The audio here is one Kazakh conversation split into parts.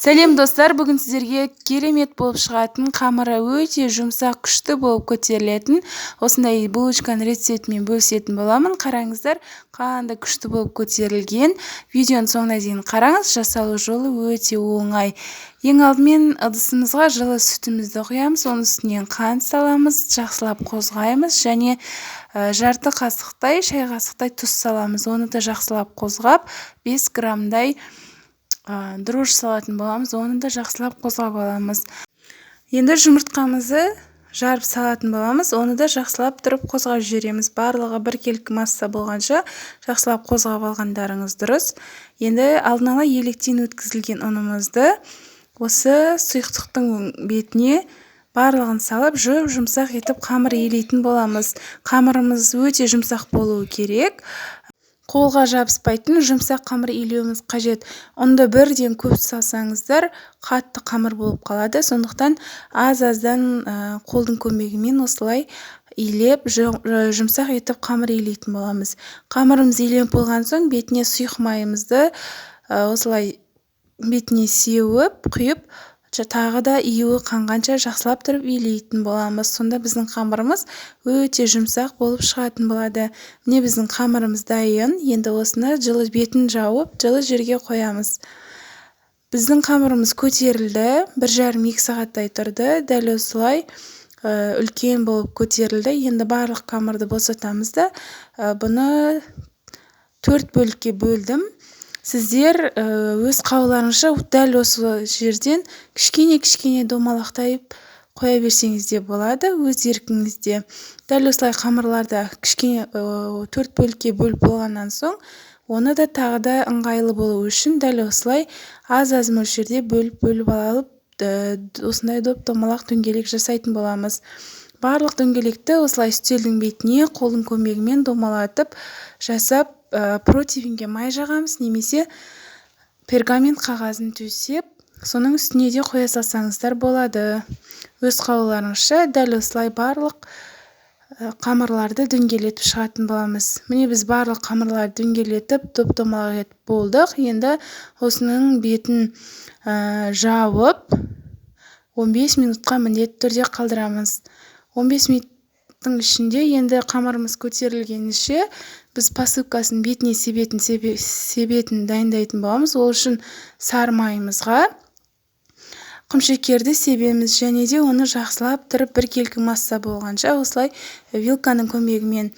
Сәлем достар, бүгін сіздерге керемет болып шығатын, қамыры өте жұмсақ, күшті болып көтерілетін осындай булочканың рецептімен бөлісетін боламын. Қараңыздар, қандай күшті болып көтерілген. Видеоның соңына дейін қараңыз, жасалу жолы өте оңай. Ең алдымен ыдысымызға жылы сүтімізді құямыз, оның үстінен қант саламыз, жақсылап қозғаймыз және жарты қасықтай, шай қасықтай тұз саламыз. Оны да жақсылап қозғап 5 граммдай дрожь салатын боламыз, оны да жақсылап қозғап аламыз. Енді жұмыртқамызды жарып салатын боламыз, оны да жақсылап тұрып қозғап жібереміз. Барлығы біркелкі масса болғанша жақсылап қозғап алғандарыңыз дұрыс. Енді алдын ала електен өткізілген ұнымызды осы сұйықтықтың бетіне барлығын салып, жұмсақ етіп қамыр илейтін боламыз. Қамырымыз өте жұмсақ болуы керек. Қолға жабыспайтын жұмсақ қамыр илеуіміз қажет. Ұнды бірден көп салсаңыздар, қатты қамыр болып қалады. Сондықтан аз-аздан қолдың көмегімен осылай илеп, жұмсақ етіп қамыр илейтін боламыз. Қамырымыз иленіп болған соң, бетіне сұйық майымызды осылай бетіне сеуіп, құйып, тағы да июі қанғанша жақсылап тұрып илейтін боламыз. Сонда біздің қамырымыз өте жұмсақ болып шығатын болады. Міне біздің қамырымыз дайын. Енді осыны жылы бетін жауып, жылы жерге қоямыз. Біздің қамырымыз көтерілді, 1,5-2 сағаттай тұрды. Дәл осылай үлкен болып көтерілді. Енді барлық қамырды босатамыз да, бұны 4 бөлікке бөлдім. Сіздер өз қалауларыңызша дәл осы жерден кішкене домалақтайып қоя берсеңіз де болады, өз еркіңізде. Дәл осылай қамырларды кішкене 4 бөлікке бөліп болғаннан соң, оны да тағы да ыңғайлы болу үшін дәл осылай аз-аз мөлшерде бөліп алып, осындай домалақ дөңгелек жасайтын боламыз. Барлық дөңгелекті осылай үстелдің бетіне қолдың көмегімен домалатып жасап, противеньге май жағамыз, немесе пергамент қағазын төсеп, соның үстіне де қоя салсаңыздар болады. Өз қалауларыңызша дәл осылай барлық қамырларды дөңгелетіп шығатын боламыз. Міне біз барлық қамырларды дөңгелетіп, домалақ етіп болдық. Енді осының бетін жауып 15 минутқа міндетті түрде қалдырамыз. 15 минуттың ішінде енді қамырымыз көтерілгенше біз посыпкасын бетіне себетін дайындайтын боламыз. Ол үшін сары майымызға құмшекерді себеміз және де оны жақсылап тұрып біркелкі масса болғанша осылай вилканың көмегімен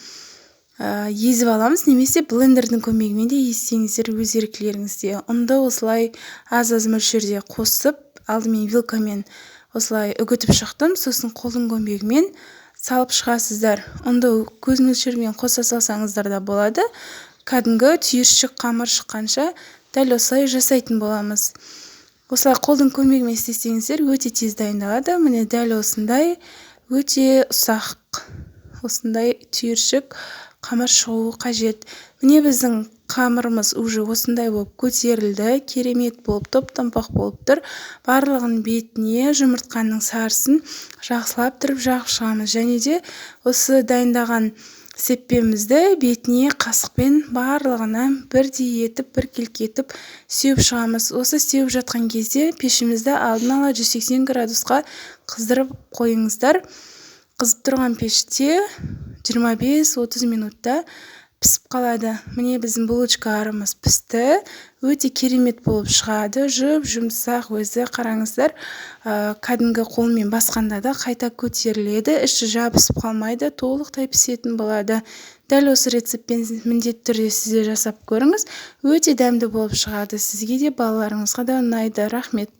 езіп аламыз, немесе блендердің көмегімен де езсеңіздер өз еркілеріңізде. Ұнды осылай аз-аз мөлшерде қосып, алдымен вилкамен осылай үгітіп шықтым, сосын қолдың көмегімен салып шығасыздар. Ұнды көз мөлшерімен қоса салсаңыздар да болады. Кәдімгі түйіршік қамыр шыққанша дәл осылай жасайтын боламыз. Осылай қолдың көмегімен істесеңіздер өте тез дайындалады. Міне дәл осындай өте ұсақ, осындай түйіршік қамыр шығуы қажет. Міне біздің қамырымыз уже осындай болып көтерілді, керемет болып, топ-томпақ болып тұр. Барлығын бетіне жұмыртқаның сарысын жақсылап тұрып жағып шығамыз. Және де осы дайындаған сеппемізді бетіне қасықпен барлығына бірдей етіп, біркелкі етіп сеуіп шығамыз. Осы сеуіп жатқан кезде пешімізді алдын ала 180 градусқа қыздырып қойыңыздар. Қызып тұрған пеште 25-30 минутта пісіп қалады. Міне біздің булочкаларымыз пісті. Өте керемет болып шығады. Жұмсақ өзі, қараңыздар, кәдімгі қолмен басқанда да қайта көтеріледі. Іші жабысып қалмайды, толықтай пісетін болады. Дәл осы рецептпен міндетті түрде сіздер жасап көріңіз. Өте дәмді болып шығады. Сізге де балаларыңызға да ұнайды. Рахмет.